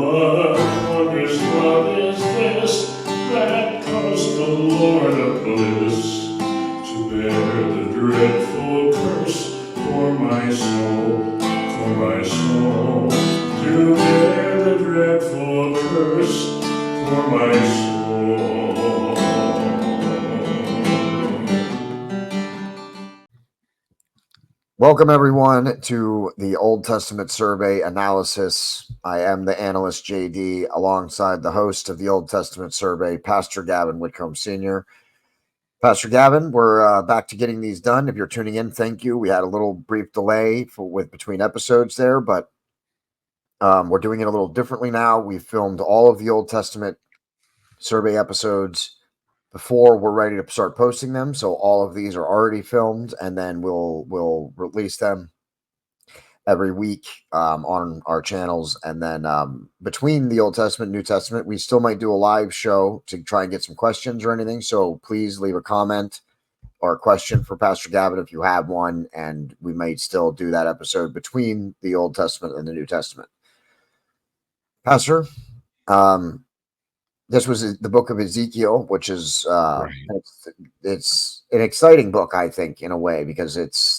What wondrous love is this that caused the Lord of bliss to bear the dreadful curse for my soul, to bear the dreadful curse for my soul. Welcome, everyone, to the Old Testament Survey Analysis. I am the analyst, JD, alongside the host of the Old Testament Survey, Pastor Gavin Whitcomb Sr. Pastor Gavin, we're back to getting these done. If you're tuning in, thank you. We had a little brief delay with between episodes there, but we're doing it a little differently now. We've filmed all of the Old Testament Survey episodes before we're ready to start posting them. So all of these are already filmed, and then we'll release them every week on our channels. And then between the Old Testament and New Testament, we still might do a live show to try and get some questions or anything. So please leave a comment or a question for Pastor Gavin if you have one, and we might still do that episode between the Old Testament and the New Testament. Pastor, this was the book of Ezekiel, which is Right. it's an exciting book, I think, in a way, because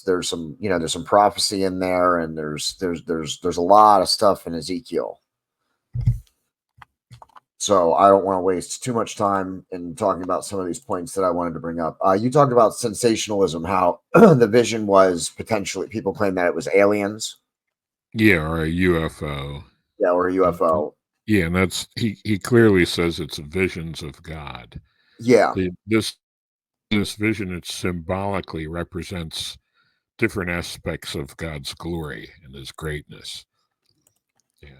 there's some prophecy in there, and there's a lot of stuff in Ezekiel. So I don't want to waste too much time in talking about some of these points that I wanted to bring up. You talked about sensationalism, how the vision was potentially, people claim that it was aliens. Yeah, or a UFO. Yeah, or a UFO. Yeah, and that's he clearly says it's visions of God. Yeah. This vision, it symbolically represents different aspects of God's glory and his greatness. Yeah.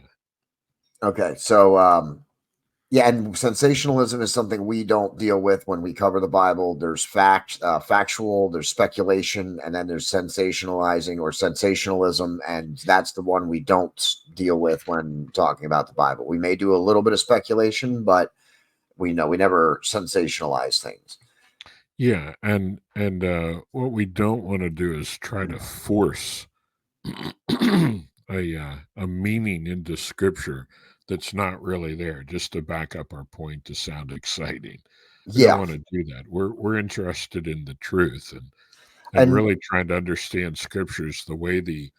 Okay, so yeah, and sensationalism is something we don't deal with when we cover the Bible. There's factual, there's speculation, and then there's sensationalizing or sensationalism, and that's the one we don't deal with when talking about the Bible. We may do a little bit of speculation, but we never sensationalize things. Yeah, and what we don't want to do is try to force a meaning into Scripture that's not really there, just to back up our point to sound exciting. We don't want to do that. We're interested in the truth and really trying to understand Scriptures the way the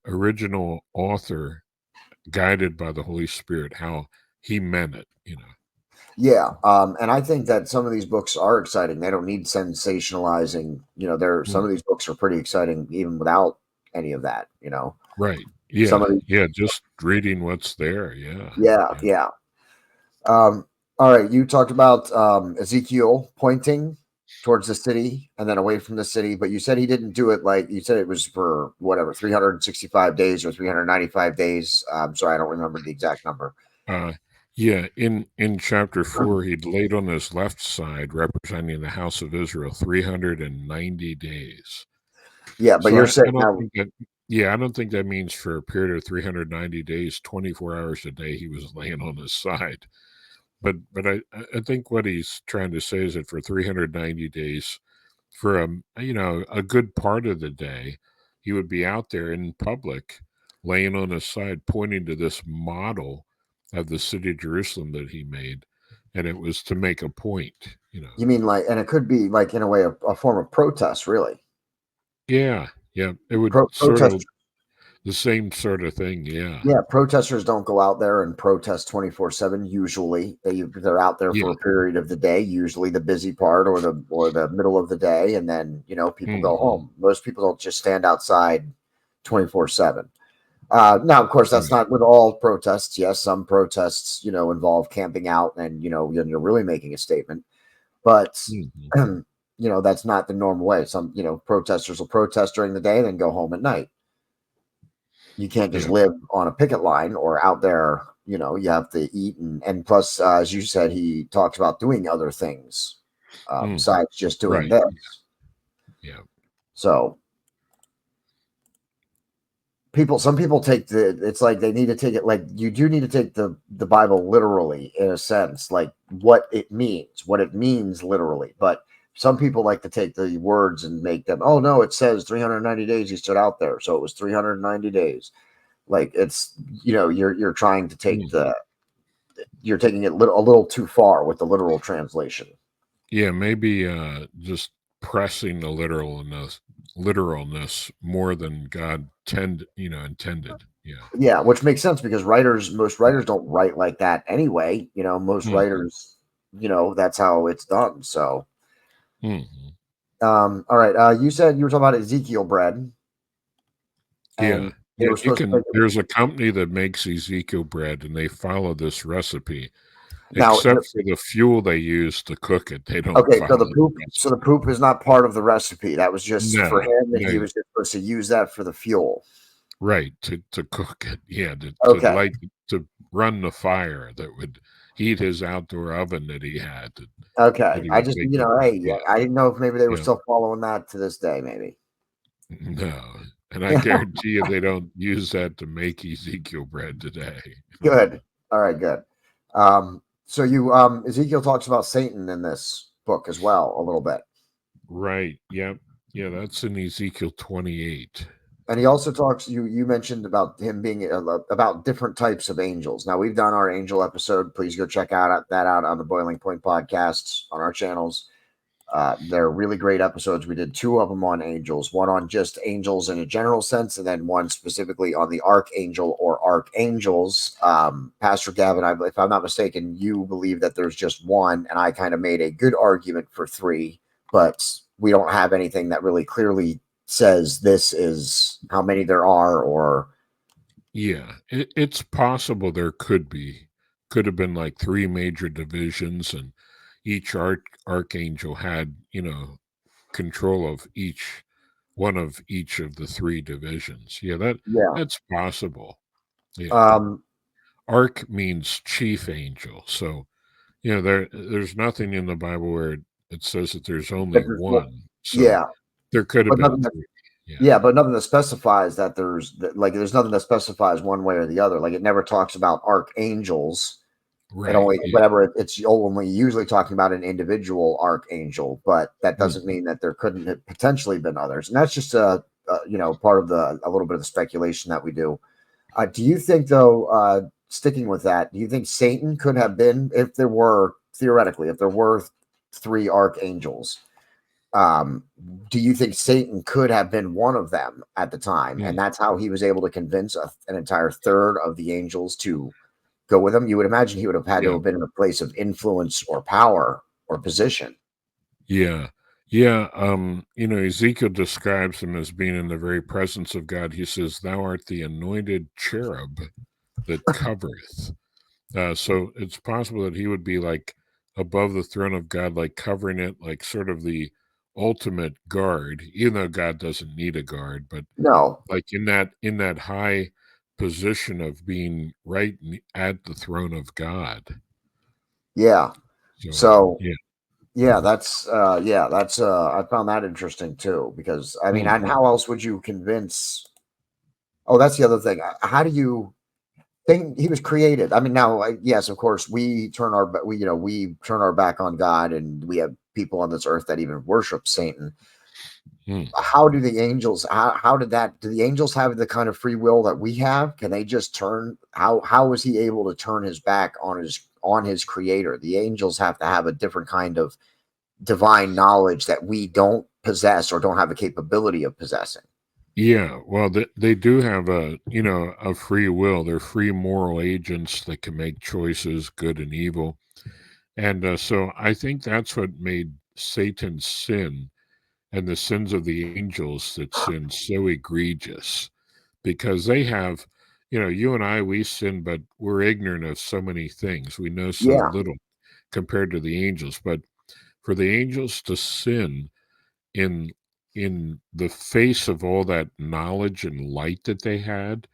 original author, guided by the Holy Spirit, how he meant it. Yeah, and I think that some of these books are exciting. They don't need sensationalizing. Some of these books are pretty exciting even without any of that. Right. Yeah. Just reading what's there. Yeah. All right. You talked about Ezekiel pointing towards the city and then away from the city, but you said he didn't do it like you said it was for whatever 365 days or 395 days. Sorry, I don't remember the exact number. Yeah, in chapter 4, he'd laid on his left side, representing the house of Israel, 390 days. Yeah, but you're saying I don't think that means for a period of 390 days, 24 hours a day, he was laying on his side. But I think what he's trying to say is that for 390 days, for a good part of the day, he would be out there in public, laying on his side, pointing to this model of the city of Jerusalem that he made, and it was to make a point. You mean like, and it could be like in a way a form of protest, really. Yeah, it would sort of the same sort of thing. Yeah, protesters don't go out there and protest 24/7. Usually, they're out there for a period of the day, usually the busy part or the middle of the day, and then people go home. Most people don't just stand outside 24/7. Now, of course, that's not with all protests. Yes, some protests, involve camping out and you're really making a statement, but that's not the normal way. Some protesters will protest during the day, then go home at night. You can't just live on a picket line or out there. You have to eat, and plus, as you said, he talks about doing other things besides just doing this. Yeah. So some people take it's like they need to take it, like you do need to take the Bible literally, in a sense, like what it means literally. But some people like to take the words and make them, oh no, it says 390 days he stood out there, so it was 390 days. Like it's, you're trying to take Hmm. you're taking it a little too far with the literal translation. Yeah, maybe just pressing the literalness more than God intended. Yeah. Yeah, which makes sense because most writers don't write like that anyway. Most Mhm. writers, that's how it's done. So, Mhm. all right. You said you were talking about Ezekiel bread, Yeah. and they Yeah, were you supposed to can make it. there's a company that makes Ezekiel bread and they follow this recipe, Now, except for the fuel they use to cook it. They don't okay, so follow the the poop, recipe. is not part of the recipe. That was just for No, him, and no, he was just supposed to use that for the fuel. right, to cook it. Yeah, Okay, to run the fire that would heat his outdoor oven that he had that okay. he I was just, making. hey, Yeah, yeah, I didn't know if maybe they were yeah. still following that to this day. Maybe. No, and I guarantee you they don't use that to make Ezekiel bread today. Good. All right, good. So Ezekiel talks about Satan in this book as well, a little bit. Right. Yep. Yeah, that's in Ezekiel 28. And he also talks, you mentioned about him being about different types of angels. Now we've done our angel episode. Please go check that out on the Boiling Point podcasts on our channels. They're really great episodes. We did two of them on angels, one on just angels in a general sense, and then one specifically on the archangel or archangels. Pastor Gavin, if I'm not mistaken, you believe that there's just one, and I kind of made a good argument for three, but we don't have anything that really clearly says this is how many there are, or Yeah, it's possible there could have been like three major divisions, and each archangel had, control of each of the three divisions. Yeah, yeah. that's possible. Yeah. Um, Arch means chief angel. So, there's nothing in the Bible where it says that there's only well, one. So yeah, there could have but been nothing. three. Yeah. Yeah, but nothing that specifies that there's nothing that specifies one way or the other. Like it never talks about archangels. It Right. only Yeah. whatever it's only usually talking about an individual archangel, but that doesn't Mhm. mean that there couldn't have potentially been others. And that's just part of a little bit of the speculation that we do. Do you think though, sticking with that, do you think Satan could have been if there were theoretically if there were three archangels? um, do you think Satan could have been one of them at the time? And Mm. that's how he was able to convince an entire third of the angels to go with him? You would imagine he would have had to Yeah. have been in a place of influence or power or position. Yeah. Yeah. Ezekiel describes him as being in the very presence of God. He says, "Thou art the anointed cherub that covereth." So it's possible that he would be like above the throne of God, like covering it, like sort of the ultimate guard, even though God doesn't need a guard, but No. like in that high position of being right at the throne of God. Yeah. So So yeah. that's I found that interesting too, because I mean, and Mhm. how else would you convince? Oh, that's the other thing. How do you think he was created? I mean, now, yes, of course, we turn our back on God, and we have people on this earth that even worship Satan. Mm. How do the angels? How did that? Do the angels have the kind of free will that we have? Can they just turn? How was he able to turn his back on his creator? The angels have to have a different kind of divine knowledge that we don't possess or don't have the capability of possessing. Yeah, well, they do have a free will. They're free moral agents that can make choices, good and evil. And so I think that's what made Satan's sin and the sins of the angels that sin so egregious, because they have, you and I, we sin, but we're ignorant of so many things. We know so Yeah, little compared to the angels. But for the angels to sin in the face of all that knowledge and light that they had,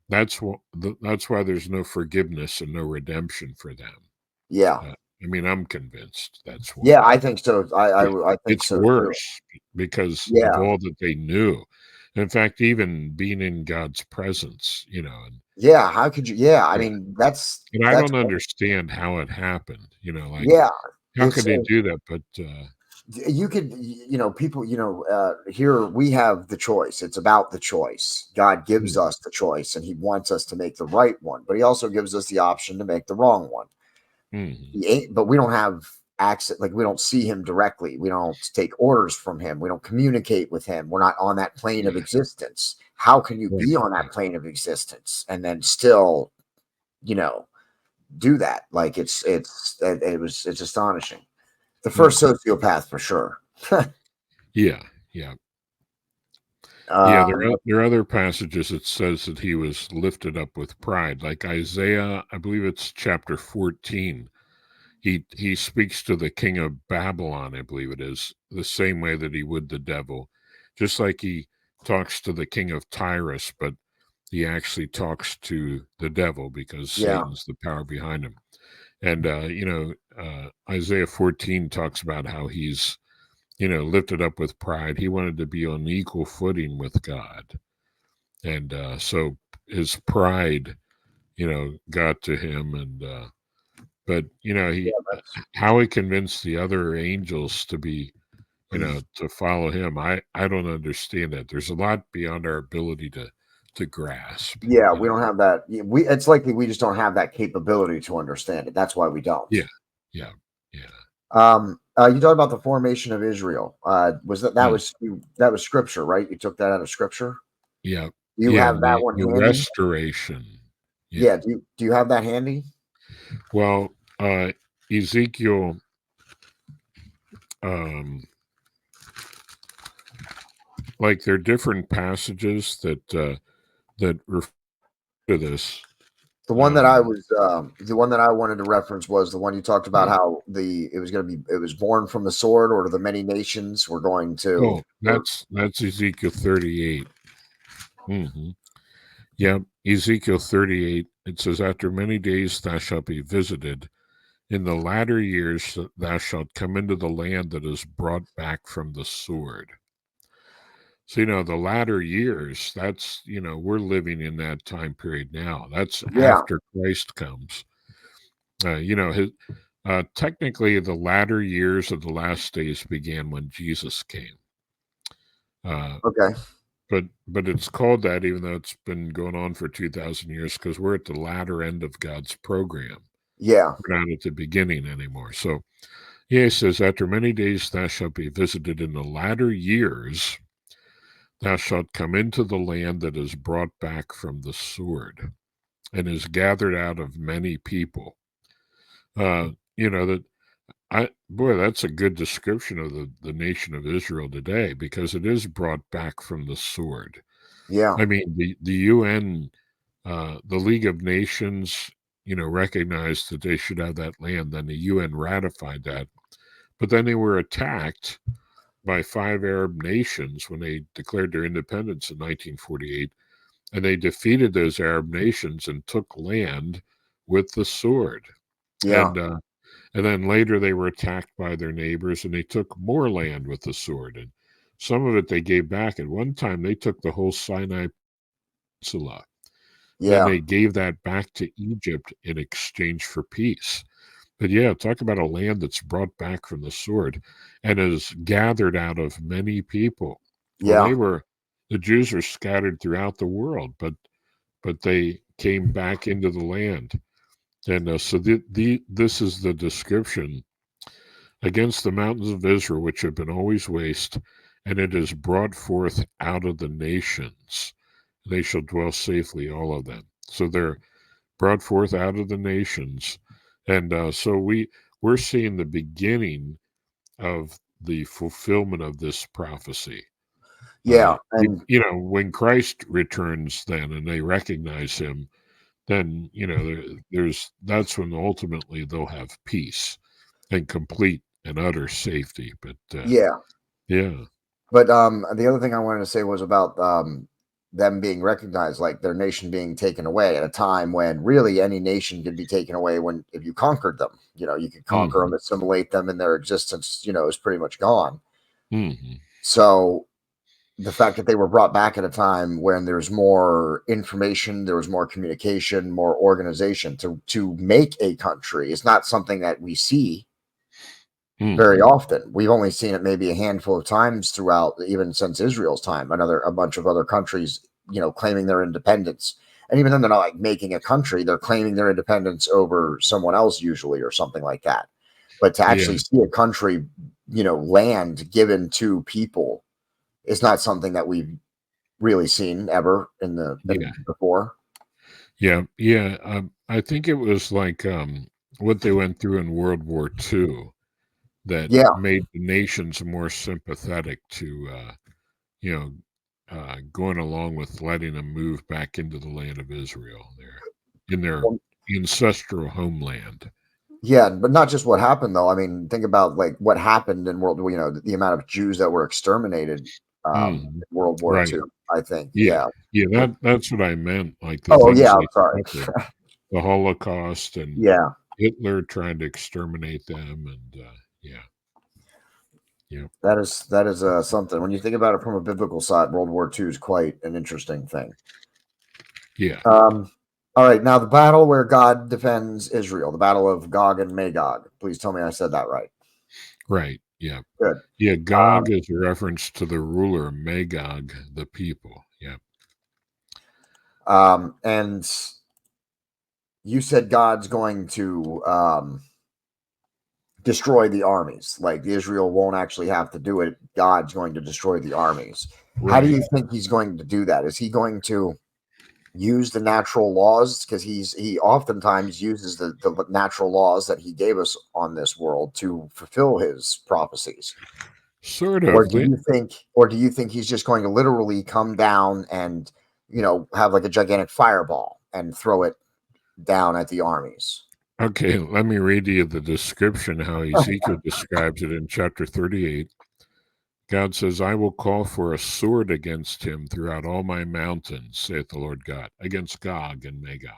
that's why there's no forgiveness and no redemption for them. yeah, I mean, I'm convinced that's yeah. why. I think so. Yeah. I think It's so too. worse because of Yeah, all that they knew. In fact, even being in God's presence, and yeah. How could you? Yeah, I yeah. mean, And I that's don't understand how it happened, like yeah. how It's could he do that? But you could, people, here we have the choice. It's about the choice. God gives us the choice, and he wants us to make the right one, but he also gives us the option to make the wrong one. But we don't have access, like we don't see him directly. We don't take orders from him. We don't communicate with him. We're not on that plane of existence. How can you be on that plane of existence and then still, do that? Like it's astonishing. The first sociopath for sure. Yeah. There are other passages that says that he was lifted up with pride, like Isaiah, I believe it's chapter 14. He speaks to the king of Babylon, I believe it is, the same way that he would the devil, just like he talks to the king of Tyrus, but he actually talks to the devil because Satan's the power behind him. And Isaiah 14 talks about how he's lifted up with pride. He wanted to be on equal footing with God. And so his pride, got to him. And, but, how he convinced the other angels to be, to follow him, I don't understand that. There's a lot beyond our ability to grasp. Yeah, we don't have that. It's likely we just don't have that capability to understand it. That's why we don't. Yeah. You talked about the formation of Israel. Was that was scripture, right? You took that out of scripture. Yeah. You have that one the handy? restoration. Yeah. Do you have that handy? Well, Ezekiel, like there are different passages that refer to this. The one that I was, the one that I wanted to reference was the one you talked about how it was born from the sword, or the many nations were going to. Oh, that's Ezekiel 38. Yeah, Ezekiel 38. It says, "After many days thou shalt be visited. In the latter years thou shalt come into the land that is brought back from the sword." So, the latter years, that's, we're living in that time period now. That's after Christ comes. Technically, the latter years of the last days began when Jesus came. Okay. But it's called that, even though it's been going on for 2,000 years, because we're at the latter end of God's program. Yeah. We're not at the beginning anymore. So, it says, "After many days thou shalt be visited. In the latter years thou shalt come into the land that is brought back from the sword and is gathered out of many people." That's a good description of the nation of Israel today, because it is brought back from the sword. Yeah. I mean, the UN, the League of Nations, recognized that they should have that land. Then the UN ratified that. But then they were attacked by 5 Arab nations when they declared their independence in 1948. And they defeated those Arab nations and took land with the sword. Yeah. And then later they were attacked by their neighbors, and they took more land with the sword. And some of it they gave back. At one time, they took the whole Sinai Peninsula. Yeah. Then they gave that back to Egypt in exchange for peace. But talk about a land that's brought back from the sword and is gathered out of many people. Yeah. Well, the Jews are scattered throughout the world, but they came back into the land. And so this is the description: "Against the mountains of Israel, which have been always waste, and it is brought forth out of the nations. They shall dwell safely, all of them." So they're brought forth out of the nations. And so we're seeing the beginning of the fulfillment of this prophecy. Yeah. And when Christ returns then and they recognize him, then, that's when ultimately they'll have peace and complete and utter safety. But yeah. But the other thing I wanted to say was about them being recognized, like their nation being taken away at a time when really any nation could be taken away if you conquered them. You could conquer them, assimilate them, and their existence, is pretty much gone. So the fact that they were brought back at a time when there's more information, there was more communication, more organization to make a country is not something that we see. very often. We've only seen it maybe a handful of times throughout, even since Israel's time. A bunch of other countries, claiming their independence, and even then, they're not like making a country; they're claiming their independence over someone else, usually, or something like that. But to actually see a country, land given to people, is not something that we've really seen ever before. Yeah. I think it was like what they went through in World War II that made the nations more sympathetic to, going along with letting them move back into the land of Israel there in their ancestral homeland. Yeah, but not just what happened though. I mean, think about like what happened in World War. The amount of Jews that were exterminated in World War II. I think. Yeah. That's what I meant. Like the Oh things yeah, they I'm sorry. suffered, the Holocaust, and Yeah, Hitler trying to exterminate them, and yeah. that is something. When you think about it from a biblical side, World War II is quite an interesting thing. Yeah. All right, now the battle where God defends Israel, the battle of Gog and Magog. Please tell me I said that right. Right. Yeah. Good. Yeah. Gog is a reference to the ruler, Magog, the people. Yeah. And you said God's going to destroy the armies. Like Israel won't actually have to do it. God's going to destroy the armies. Right. How do you think he's going to do that? Is he going to use the natural laws? Because he oftentimes uses the natural laws that he gave us on this world to fulfill his prophecies. Sort of. Or do you think he's just going to literally come down and have like a gigantic fireball and throw it down at the armies? Okay, let me read you the description, how Ezekiel describes it in chapter 38. God says, I will call for a sword against him throughout all my mountains, saith the Lord God, against Gog and Magog,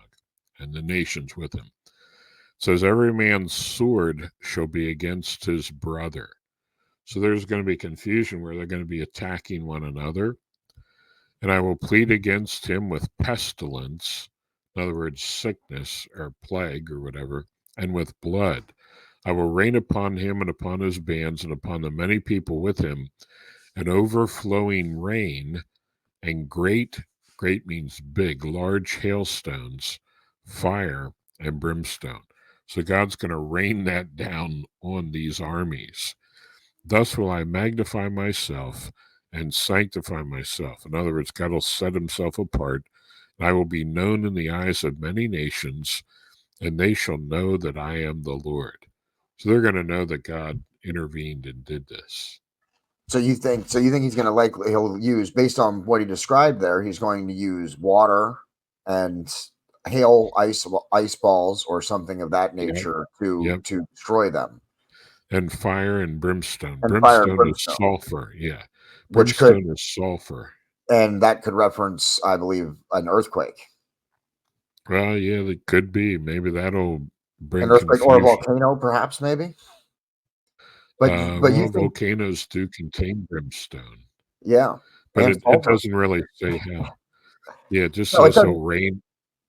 and the nations with him. It says, every man's sword shall be against his brother. So there's going to be confusion where they're going to be attacking one another. And I will plead against him with pestilence, in other words, sickness or plague or whatever, and with blood. I will rain upon him and upon his bands and upon the many people with him an overflowing rain and great means big, large hailstones, fire, and brimstone. So God's going to rain that down on these armies. Thus will I magnify myself and sanctify myself. In other words, God will set himself apart, and I will be known in the eyes of many nations, and they shall know that I am the Lord. So they're going to know that God intervened and did this. So you think he's going to he'll use, based on what he described there, he's going to use water and hail, ice balls or something of that nature to destroy them. And fire and brimstone. And Brimstone is sulfur. Yeah. Brimstone is sulfur. And that could reference, I believe, an earthquake. Well, yeah, it could be. Maybe that'll bring an earthquake confusion. or a volcano, perhaps, maybe. But you think volcanoes do contain brimstone. Yeah, but it doesn't really say how. Yeah, it just says it'll rain.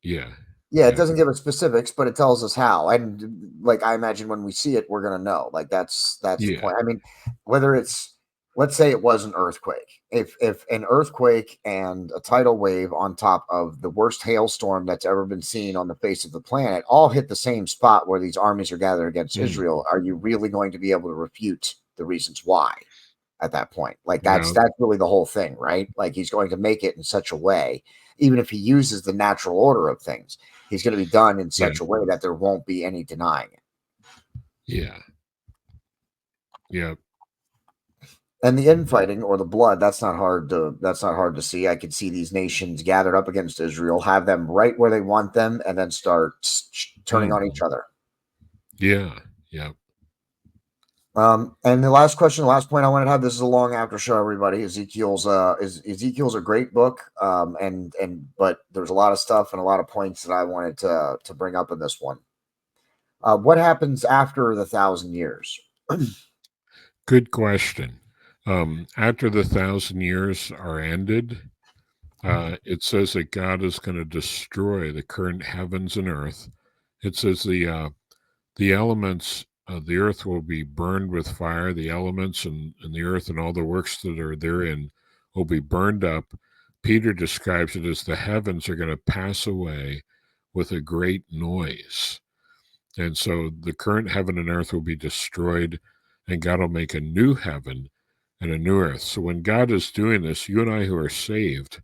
Yeah. Yeah, it doesn't give us specifics, but it tells us how. And like I imagine when we see it, we're gonna know. Like that's the point. I mean, whether it's, let's say it was an earthquake. If an earthquake and a tidal wave on top of the worst hailstorm that's ever been seen on the face of the planet all hit the same spot where these armies are gathered against Israel, are you really going to be able to refute the reasons why at that point? Like that's really the whole thing, right? Like he's going to make it in such a way, even if he uses the natural order of things, he's going to be done in such a way that there won't be any denying it. Yeah. Yeah. And the infighting or the blood, that's not hard to see. I could see these nations gathered up against Israel, have them right where they want them, and then start turning on each other. Yeah. Yeah. And the last point I wanted to have, this is a long after show, everybody. Ezekiel's a great book. But there's a lot of stuff and a lot of points that I wanted to bring up in this one. What happens after the 1,000 years? Good question. After the 1,000 years are ended, it says that God is going to destroy the current heavens and earth. It says the elements the earth will be burned with fire, the elements and the earth and all the works that are therein will be burned up. Peter describes it as the heavens are going to pass away with a great noise. And so the current heaven and earth will be destroyed, and God will make a new heaven and a new earth. So when God is doing this, you and I who are saved,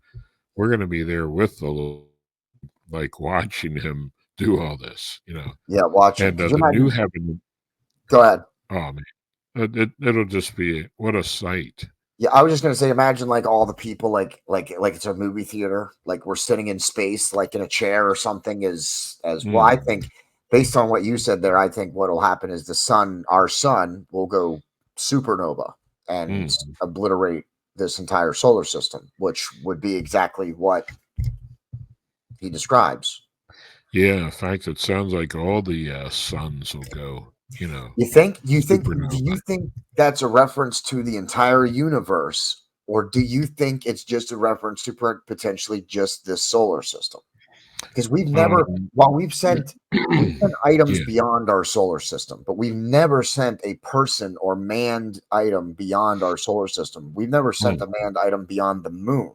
we're going to be there with the Lord, like watching him do all this, Yeah, watching. And Could you the new imagine? heaven, Go ahead. oh man, it'll just be what a sight. Yeah, I was just gonna say, imagine like all the people, like it's a movie theater, like we're sitting in space, like in a chair or something. As well, I think, based on what you said there, I think what will happen is our sun, will go supernova and obliterate this entire solar system, which would be exactly what he describes. Yeah, in fact, it sounds like all the suns will go, You think? Do supernova. you think that's a reference to the entire universe, or do you think it's just a reference to potentially just this solar system? Because we've never, while we've sent items Yeah. beyond our solar system, but we've never sent a person or manned item beyond our solar system. We've never sent a manned item beyond the moon.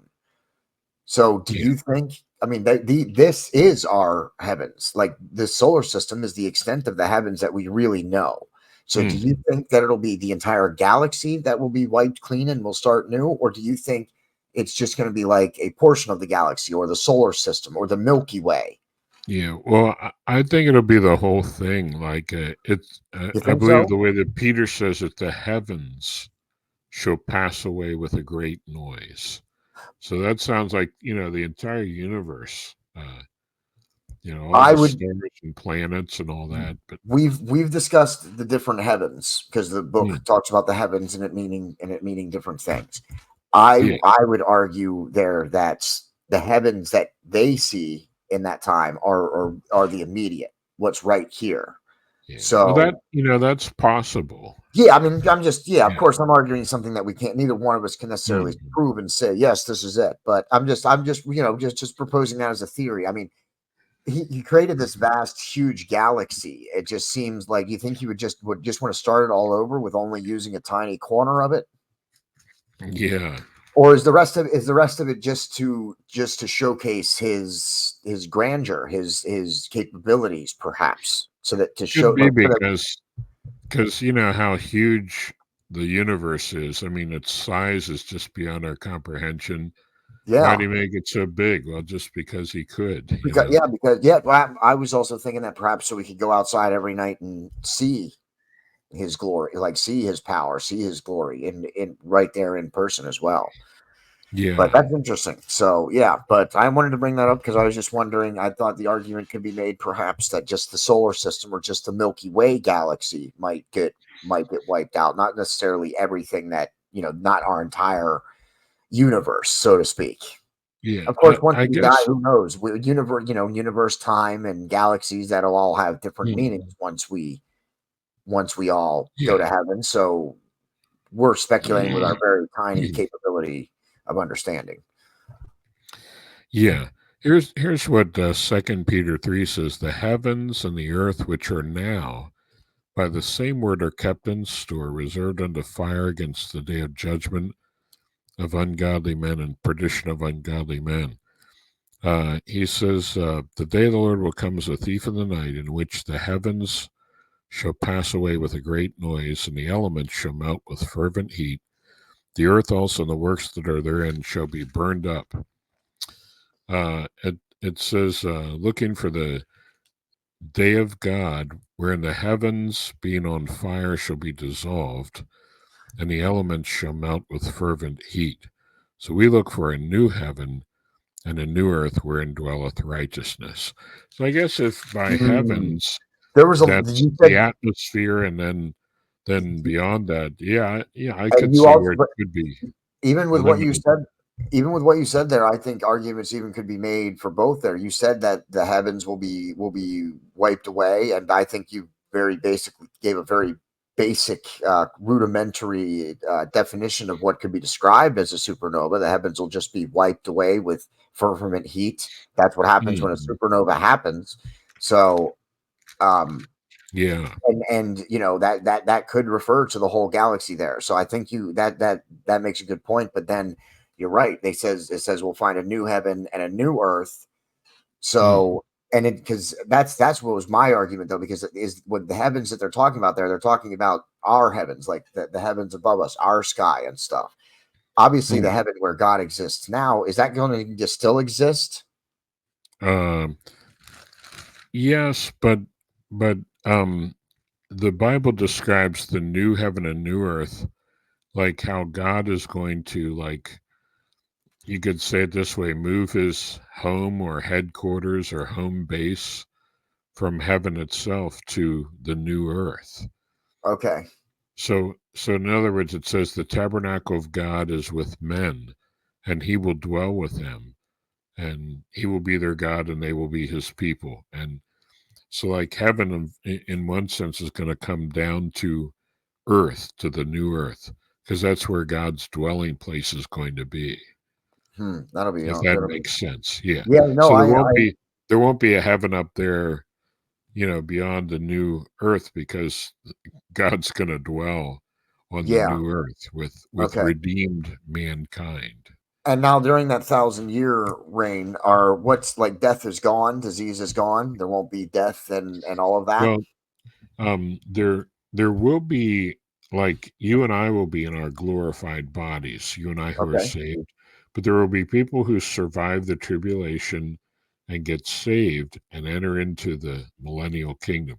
So, do you think? I mean, this is our heavens. Like the solar system is the extent of the heavens that we really know. So, do you think that it'll be the entire galaxy that will be wiped clean and we'll start new, or do you think it's just going to be like a portion of the galaxy, or the solar system, or the Milky Way? Yeah, well, I think it'll be the whole thing. Like it's, You I think believe so? the way that Peter says that the heavens shall pass away with a great noise. So that sounds like the entire universe. All I the would. stars and planets and all that. But We've discussed the different heavens because the book mm, talks about the heavens and it meaning different things. yeah, I would argue there that the heavens that they see in that time are the immediate, what's right here. yeah. Well, So that's possible. yeah, I mean, of Yeah. course, I'm arguing something that we can't. Neither one of us can necessarily Mm, prove and say yes, this is it. But I'm just just proposing that as a theory. I mean, he created this vast, huge galaxy. It just seems like, you think he would just want to start it all over with only using a tiny corner of it, yeah. or is the rest of it just to showcase his grandeur, his capabilities, perhaps, so that to show Could be like so that, because you know how huge the universe is. I mean, its size is just beyond our comprehension. Why yeah. do you make it so big? Well, just because he could, Well, I was also thinking that perhaps so we could go outside every night and see his glory, like see his power, see his glory in right there in person as well. But Yeah, that's interesting. So yeah, but I wanted to bring that up because I was just wondering. I thought the argument could be made, perhaps, that just the solar system or just the Milky Way galaxy might get wiped out. Not necessarily everything that not our entire universe, so to speak. yeah. Of course, once I we die, guess. who knows? Universe, time, and galaxies, that'll all have different meanings Mm, once we all go yeah, to heaven. So we're speculating with our very tiny capability of understanding. yeah. Here's what 2 Peter 3 says: the heavens and the earth, which are now, by the same word, are kept in store, reserved unto fire against the day of judgment of ungodly men and perdition of ungodly men. He says, the day of the Lord will come as a thief in the night, in which the heavens shall pass away with a great noise, and the elements shall melt with fervent heat. The earth also and the works that are therein shall be burned up. It says, looking for the day of God, wherein the heavens, being on fire, shall be dissolved, and the elements shall melt with fervent heat. So we look for a new heaven and a new earth wherein dwelleth righteousness. So I guess if by Mm. heavens There was a that's you the said atmosphere, and then beyond that, yeah, I and could you see where also, it but could be even with what you limited. said, even with what you said there, I think arguments even could be made for both there. You said that the heavens will be wiped away, and I think you very basically gave a very basic, rudimentary definition of what could be described as a supernova. The heavens will just be wiped away with fervent heat. That's what happens when a Mhm. supernova happens. So, um, Yeah. and that could refer to the whole galaxy there. So I think that makes a good point. But then you're right. It says we'll find a new heaven and a new earth. So and it because that's what was my argument though, because it is what the heavens that they're talking about there. They're talking about our heavens, like the heavens above us, our sky and stuff. Obviously, the heaven where God exists now, is that going to still exist? Um, yes, but the Bible describes the new heaven and new earth like how God is going to, like, you could say it this way, move his home or headquarters or home base from heaven itself to the new earth. Okay. So in other words, it says the tabernacle of God is with men, and he will dwell with them, and he will be their God, and they will be his people. And so, like, heaven, in one sense, is going to come down to earth, to the new earth, because that's where God's dwelling place is going to be. That'll be If that that'll be makes sense, yeah. yeah. No, So I there won't be a heaven up there, beyond the new earth, because God's going to dwell on the yeah. new earth with Okay. redeemed mankind. And now during that 1,000-year reign, are what's like death is gone, disease is gone. There won't be death and all of that. Well, there will be, like, you and I will be in our glorified bodies, you and I who are Okay. saved, but there will be people who survive the tribulation and get saved and enter into the millennial kingdom.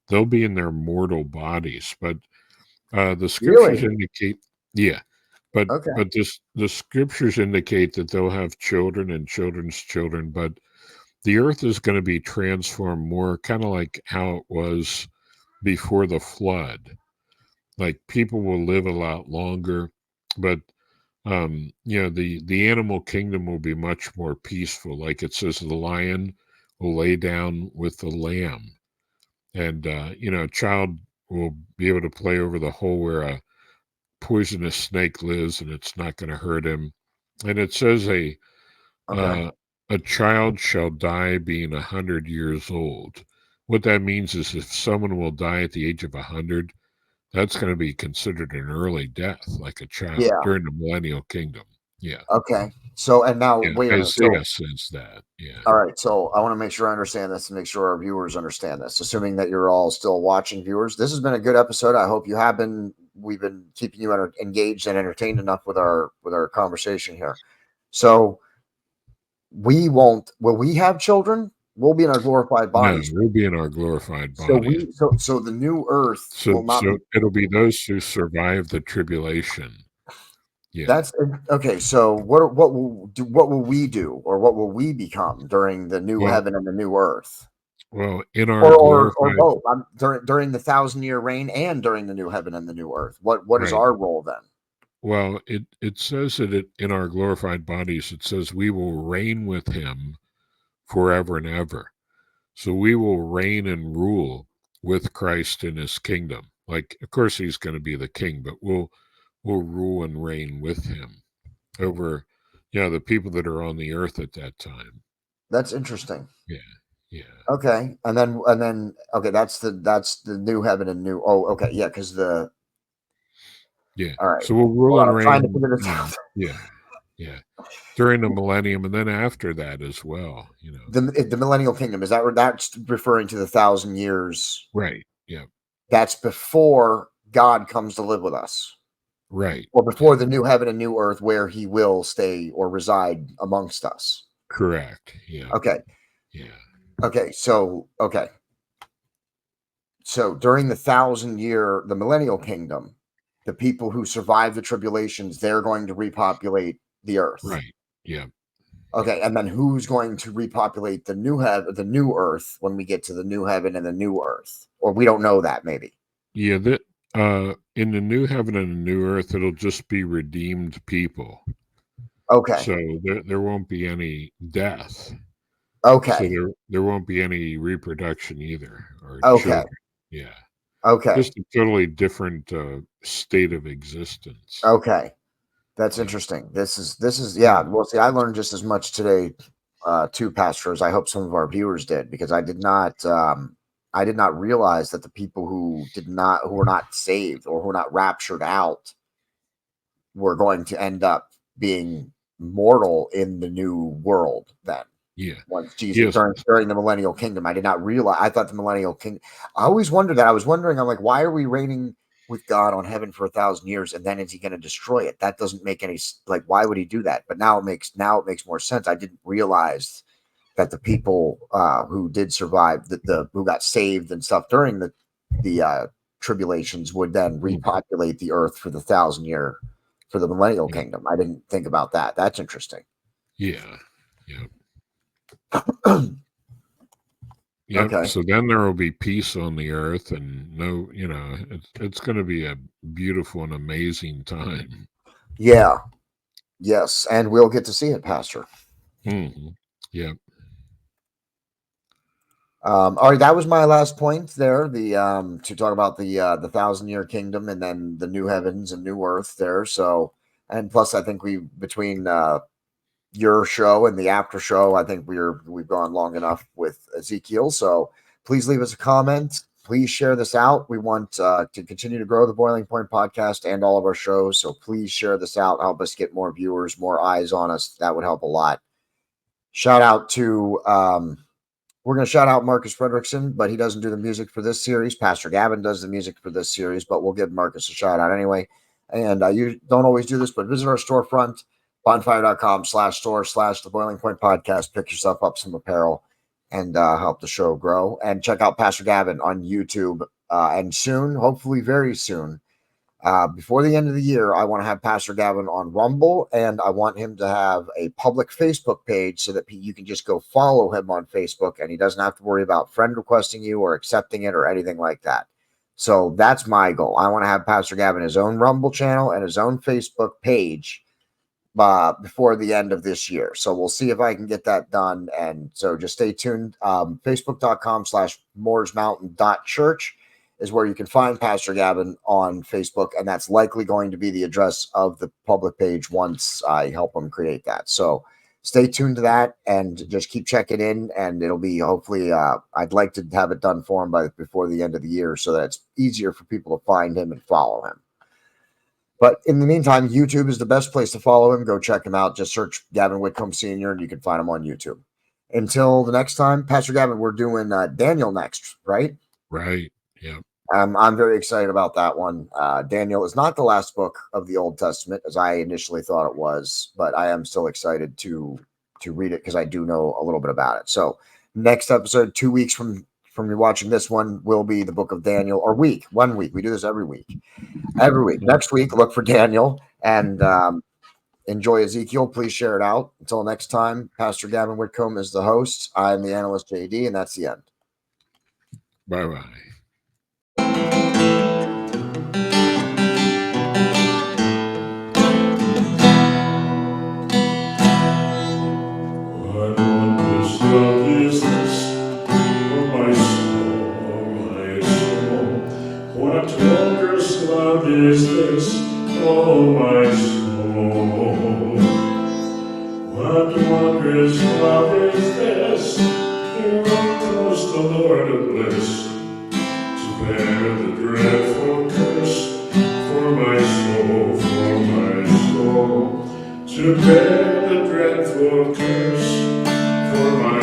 They'll be in their mortal bodies, but the scriptures Really? indicate, yeah, but Okay. the scriptures indicate that they'll have children and children's children, but the earth is going to be transformed more kind of like how it was before the flood. Like, people will live a lot longer, but the animal kingdom will be much more peaceful. Like it says, the lion will lay down with the lamb, and a child will be able to play over the hole where a poisonous snake lives, and it's not going to hurt him. And it says Okay. uh, a child shall die being 100 years old. What that means is if someone will die at the age of 100, that's going to be considered an early death, like a child Yeah. during the millennial kingdom. Yeah. Okay. So and now Yeah. wait a minute. So Isaiah says that. Yeah. all right. So I want to make sure I understand this and make sure our viewers understand this. Assuming that you're all still watching, viewers, this has been a good episode. I hope you have been. We've been keeping you engaged and entertained enough with our conversation here. So we won't. Will we have children? We'll be in our glorified No, bodies. we'll be in our glorified So bodies. so the new earth So will not so be. it'll be those who survive the tribulation. Yeah. That's okay. So what will we do, or what will we become during the new Well, heaven and the new earth, in our or glorified, both? During the 1,000-year reign and during the new heaven and the new earth. What is right. our role then? Well, it says that in our glorified bodies, it says we will reign with him forever and ever. So we will reign and rule with Christ in his kingdom. Like, of course, he's going to be the king, but we'll rule and reign with him over, the people that are on the earth at that time. That's interesting. Yeah, yeah, Okay, and then okay, that's the new heaven and new. Oh, okay, yeah, because the yeah. all right. So we'll rule Hold on, and I'm trying to reign. figure this out. Yeah, yeah. During the millennium, and then after that as well. The millennial kingdom, is that's referring to the 1,000 years? Right. Yeah. That's before God comes to live with us, Right. or Yeah. before the new heaven and new earth where he will stay or reside amongst us. Correct. Yeah. Okay. Yeah. Okay. So during the millennial kingdom, the people who survive the tribulations, they're going to repopulate the earth. Right. Yeah. Okay. And then who's going to repopulate the new earth when we get to the new heaven and the new earth? Or we don't know that, maybe. Yeah. That in the new heaven and the new earth, it'll just be redeemed people. Okay. So there won't be any death. So Okay. there won't be any reproduction either, or Okay. children. Yeah. Okay. Just a totally different state of existence. Okay. That's Yeah. interesting. This is yeah. Well, see, I learned just as much today, too, Pastor, as I hope some of our viewers did, because I did not. I did not realize that the people who were not saved or who were not raptured out were going to end up being mortal in the new world then. Yeah. Once Jesus Yes. during the millennial kingdom. I did not realize. I thought the millennial kingdom. I always wondered that. I was wondering. I'm like, why are we reigning with God on heaven for 1,000 years, and then is he going to destroy it? That doesn't make any like. Why would he do that? But now it makes more sense. I didn't realize that the people who did survive, the who got saved and stuff during the tribulations, would then repopulate the earth for the 1,000-year for the millennial kingdom. I didn't think about that. That's interesting. Yeah. Yeah. Yep. Okay. So then there will be peace on the earth, and no, it's going to be a beautiful and amazing time. Yeah. Yes, and we'll get to see it, Pastor. Mm-hmm. Yeah. All right, that was my last point there. The to talk about the 1,000-year kingdom and then the new heavens and new earth there. So, and plus, I think we between your show and the after show, I think we've gone long enough with Ezekiel. So please leave us a comment. Please share this out. We want to continue to grow the Boiling Point podcast and all of our shows. So please share this out. Help us get more viewers, more eyes on us. That would help a lot. Shout out to we're going to shout out Marcus Fredrickson, but he doesn't do the music for this series. Pastor Gavin does the music for this series, but we'll give Marcus a shout out anyway. And you don't always do this, but visit our storefront, bonfire.com/store/the Boiling Point podcast. Pick yourself up some apparel and help the show grow. And check out Pastor Gavin on YouTube. And soon, hopefully very soon, before the end of the year, I want to have Pastor Gavin on Rumble, and I want him to have a public Facebook page so that you can just go follow him on Facebook, and he doesn't have to worry about friend requesting you or accepting it or anything like that. So that's my goal. I want to have Pastor Gavin his own Rumble channel and his own Facebook page before the end of this year. So we'll see if I can get that done. And so just stay tuned. Facebook.com/mooresmountain.church is where you can find Pastor Gavin on Facebook, and that's likely going to be the address of the public page once I help him create that. So stay tuned to that and just keep checking in, and it'll be hopefully I'd like to have it done for him before the end of the year so that it's easier for people to find him and follow him. But in the meantime, YouTube is the best place to follow him. Go check him out. Just search Gavin Whitcomb Sr. and you can find him on YouTube. Until the next time, Pastor Gavin, we're doing Daniel next, right? Right. Yeah. I'm very excited about that one. Daniel is not the last book of the Old Testament, as I initially thought it was, but I am still excited to read it because I do know a little bit about it. So next episode, 2 weeks from you watching this one, will be the book of Daniel, or 1 week. We do this every week. Next week, look for Daniel and enjoy Ezekiel. Please share it out. Until next time, Pastor Gavin Whitcomb is the host. I'm the analyst, JD, and that's the end. Bye-bye. What wondrous love is this, oh my soul, my soul? What wondrous love is this, oh my soul? What wondrous love is this, here comes the Lord of bliss, to bear the dreadful curse for my soul, to bear the dreadful curse for my